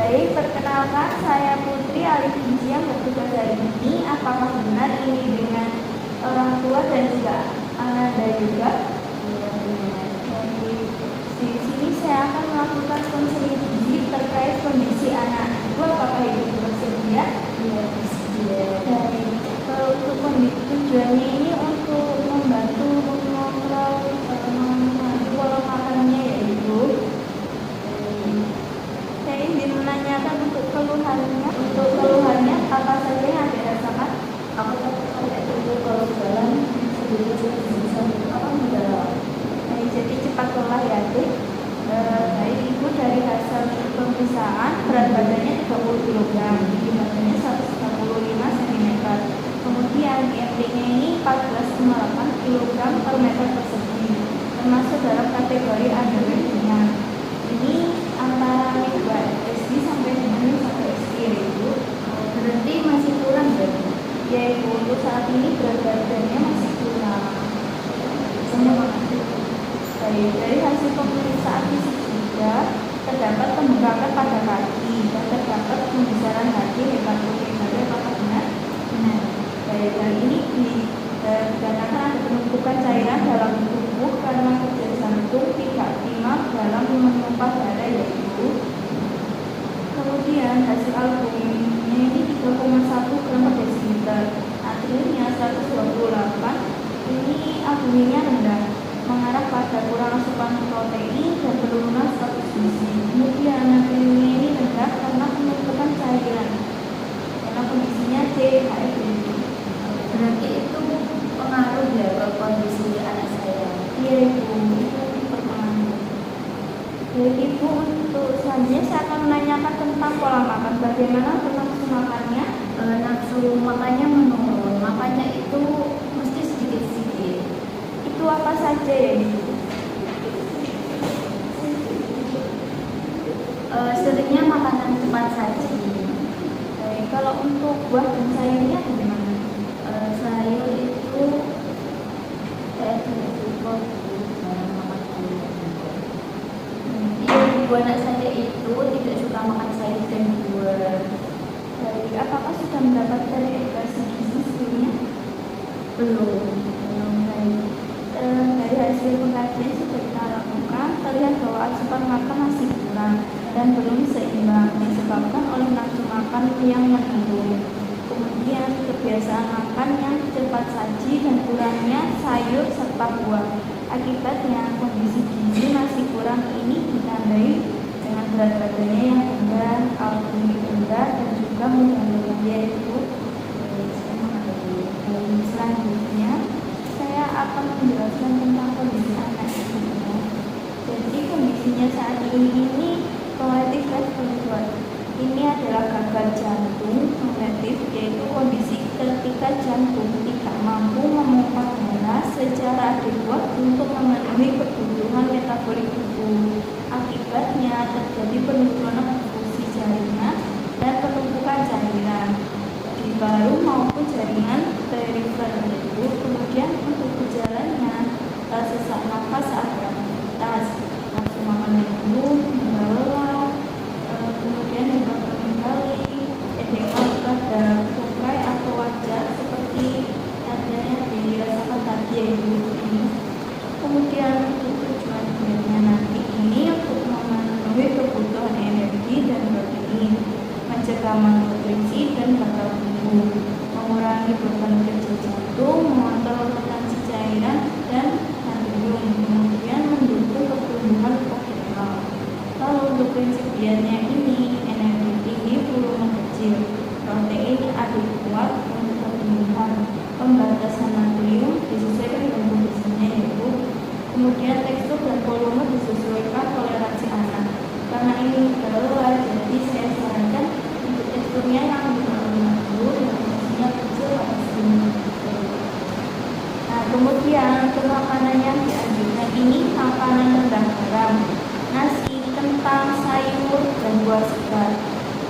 Baik, perkenalkan saya Putri Alif Gizi yang bertugas hari ini. Apakah benar ini dengan orang tua dan juga Anda juga? Di sini saya akan melakukan konseling gizi terkait kondisi anak. Apakah itu bersedia? Iya, bersedia. Kalau untuk kondisi tujuannya ini untuk membantu mengontrol pola makannya ya Ibu. Saya ingin menanyakan untuk keluhannya. Untuk keluhannya apa saja yang Anda rasakan? Aku takut sampai dulu kalau jalan sedikit bisa apa mendalam. Jadi cepat lelah ya adik. Baik, Ibu dari hasil pemeriksaan berat badannya 30 kg, tinggi badannya 145 cm. Kemudian IMD-nya ini 14,8 kg per meter persegi, termasuk dalam kategori underweight ringan. Ini antara minggu SD sampai dengan sampai SD ya Ibu. Berarti masih kurang berarti? Ya Ibu, untuk saat ini berat badannya masih kurang. Semua Baik, dari hasil pemeriksaan fisik juga terdapat pembengkakan pada kaki dan terdapat pembesaran hati hepatomegaly. Apakah benar? benar. Baik, hal ini dikarenakan ada penumpukan cairan dalam tubuh karena kerja jantung tidak optimal dalam menumpah darah yaitu. Kemudian hasil albumnya ini 3,1 gram per desiliter, natriumnya 128. Ini albumnya rendah, mengarah pada kurang asupan protein dan penurunan status gizi. Kemudian natriumnya ini rendah karena penumpukan cairan, karena kondisinya CHF. Berarti itu pengaruh ya ke kondisi anak saya. Iya Ibu, itu berpengaruh. Jadi Ibu, untuk selanjutnya saya akan menanyakan tentang pola makan. Bagaimana nafsu makannya? Nafsu makannya menurun, makannya itu mesti sedikit-sedikit. Itu apa saja ya Ibu? Seringnya makanan cepat saji. Baik, kalau untuk buah dan sayurnya bagaimana? Sayur itu saya tidak suka makan sayur. Ibu anak saya itu tidak suka makan sayur dan buah. Baik, apakah sudah mendapatkan edukasi gizi sebelumnya? Belum. Baik. Dari hasil pengkajian sudah kita lakukan, terlihat bahwa asupan makan masih kurang dan belum seimbang disebabkan oleh nafsu makan yang menurun. Kemudian kebiasaan makan yang cepat saji dan kurangnya sayur serta buah. Akibatnya kondisi gizi masih kurang ini ditandai dengan berat badannya yang rendah, albumnya rendah dan juga mudah lelah yaitu. Selanjutnya saya akan menjelaskan tentang kondisi anak ibu. Jadi kondisinya saat ini kognitif dan ini adalah gagal jantung kognitif, yaitu kondisi ketika jantung tidak mampu memompa darah secara adekuat untuk memenuhi kebutuhan metabolik tubuh. Akibatnya terjadi penurunan fungsi jaringan dan penumpukan cairan di paru maupun jaringan perifer itu. Kemudian untuk gejalanya sesak nafas saat beraktivitas, nafsu makan menurun, lelah, kemudian hepatomegaly, edema pada tungkai atau wajah seperti yang dirasakan tadi yaitu ini. Kemudian untuk tujuan dietnya nanti ini untuk memenuhi kebutuhan energi dan protein, mencegah malnutrisi dan gatal tubuh, mengurangi beban kerja jantung, mengontrol retensi cairan dan natrium, kemudian mendukung pertumbuhan optimal. Kalau untuk prinsip dietnya ini, energi tinggi, volume kecil, protein adekuat untuk pertumbuhan, pembatasan natrium disesuaikan dengan kondisinya yaitu. Kemudian tekstur dan volume disesuaikan toleransi anak. Karena ini lelah, jadi saya sarankan untuk teksturnya yang dulu dan porsinya kecil pada sini. Nah, kemudian untuk makanan yang dianjurkan ini makanan rendah garam, nasi, kentang, sayur, dan buah segar.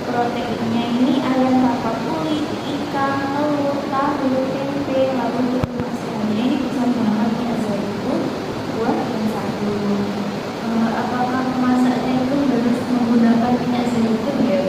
Proteinnya ini ayam bakar kulit, ikan, telur, tahu, tempe, lalu untuk makanannya ini bisa menggunakan minyak zaitun, buah dan sayur. Apakah masaknya itu harus menggunakan minyak zaitun ya?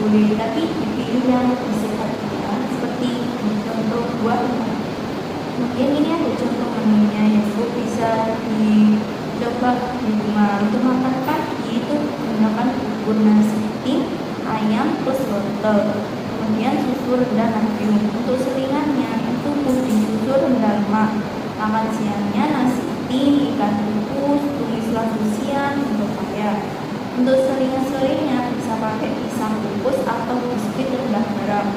boleh, tapi dipilih yang lebih sehat ya, seperti contoh buah. Mungkin ini ada contoh menunya, yaitu bisa dicoba di rumah. Untuk makan pagi itu menggunakan bubur nasi tim, ayam plus wortel, kemudian susu rendah natrium. Untuk selingannya itu puding susu rendah lemak. Makan siangnya nasi tim, ikan rebus, tumislah isian, untuk pepaya. Untuk selingan-selingnya bisa pakai pisang rebus atau biskuit rendah garam.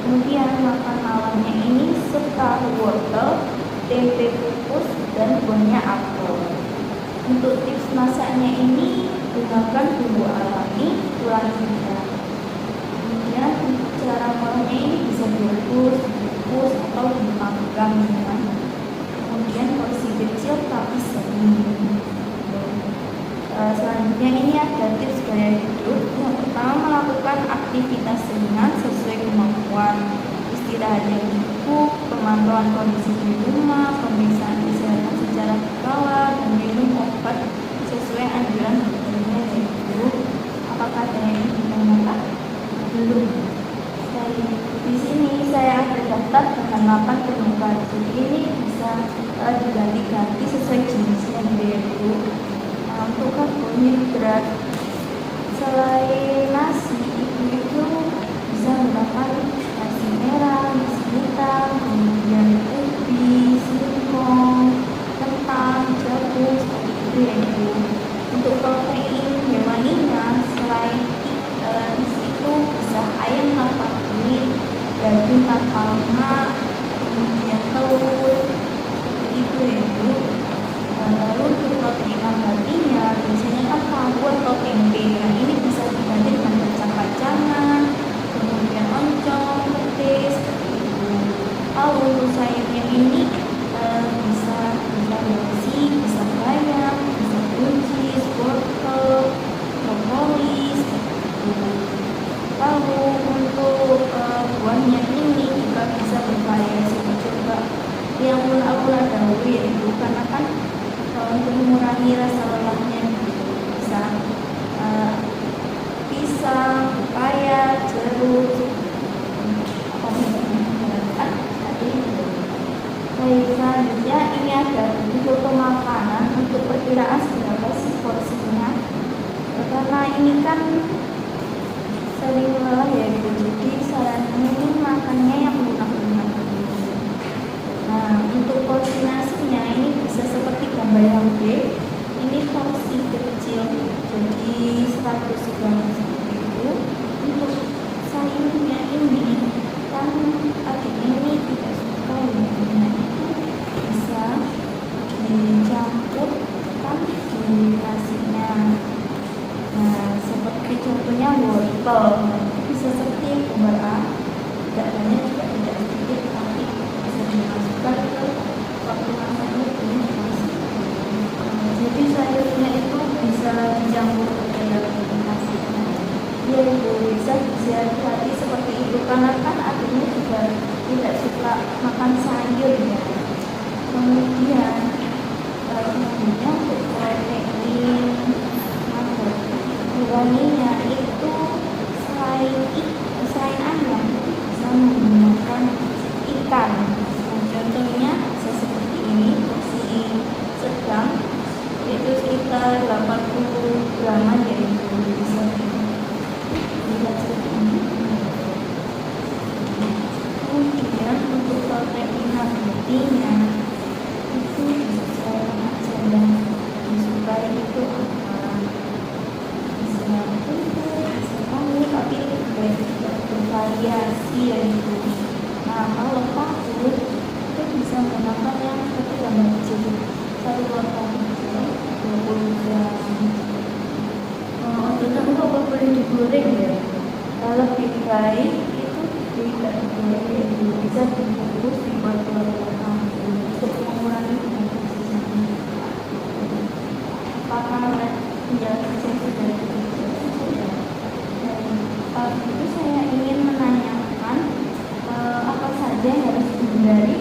Kemudian makan malamnya ini sup tahu wortel, tempe kukus, dan buahnya apel. Untuk tips masaknya ini gunakan bumbu alami, tulang iga. Kemudian cara ngolahnya ini bisa direbus, dikukus, atau dipanggang ya. Kemudian porsi kecil tapi sering. Selanjutnya ini ada tips gaya hidup. Yang pertama, melakukan aktivitas ringan sesuai kemampuan. Istirahat yang cukup, pemantauan kondisi di rumah, pemeriksaan kesehatan secara berkala, dan minum obat sesuai anjuran dokternya yaitu. Apakah ada yang ingin ditanyakan? Belum. Di sini saya ada daftar dengan 8 penyebab. Jadi ini bisa diganti-ganti sesuai jenisnya yaitu. Untuk karbohidrat, selain nasi, ibu itu bisa menggunakan nasi merah, nasi hitam, kemudian ubi, singkong, kentang, jagung, seperti itu ya ibu. Untuk protein hewaninya, selain ikan itu bisa ayam tanpa kulit, daging tanpa lemak, kemudian telur, seperti itu ya ibu. Lalu untuk protein nabatinya biasanya kan tahu atau tempe. Nah ini bisa diganti dengan kacang-kacangan, kemudian oncom, petis, seperti itu. Lalu untuk sayurnya ini bisa nasi, bisa bayam, bisa buncis, wortel, brokoli, seperti itu. Lalu untuk buahnya ini juga bisa bervariasi. Coba yang mula-mula dahulu yaitu karena kan untuk mengurangi rasa lelahnya bisa pisang, pepaya, jeruk, baik. Selanjutnya ini ada foto makanan untuk perkiraan berapa sih porsinya, karena ini kan sering lelah ya ibu, jadi sarannya ini makannya yang lunak-lunak. Nah untuk porsi nasinya ini bisa seperti gambar yang B. Ini porsi kecil, jadi 100 gram seperti itu. Untuk sayurnya ini kan adiknya ini tidak suka ya, nah itu bisa dicampurkan di nasinya. Nah seperti contohnya wortel, bisa seperti gambar A, tidak banyak juga tidak sedikit, tapi bisa dimasukkan ke waktu masaknya ini. Jadi sayurnya itu bisa dicampur ke dalam nasinya. Ya itu bisa hati-hati seperti itu, karena kan adiknya juga tidak suka makan sayur ya. Kemudian selanjutnya untuk protein hewaninya itu selain ayam bisa menggunakan ikan. Nah, contohnya bisa seperti ini, porsi sedang yaitu sekitar 80 gram yaitu bisa dilihat seperti ini. Kemudian untuk protein nabatinya itu bisa aja dan disukai itu apa, bisa tahu tapi bervariasi yaitu. Nah kalau tahu itu bisa menggunakan yang seperti gambar kecil, 1 wortel kecil 20 gram. Untuk tahu apa boleh digoreng ya? Lebih baik itu tidak digoreng, yaitu bisa dibungkus dibuat wortel untuk mengurangi konsumsi. Apakah penjelasan saya sudah cukup? Itu saya ingin menanyakan apa saja yang harus dihindari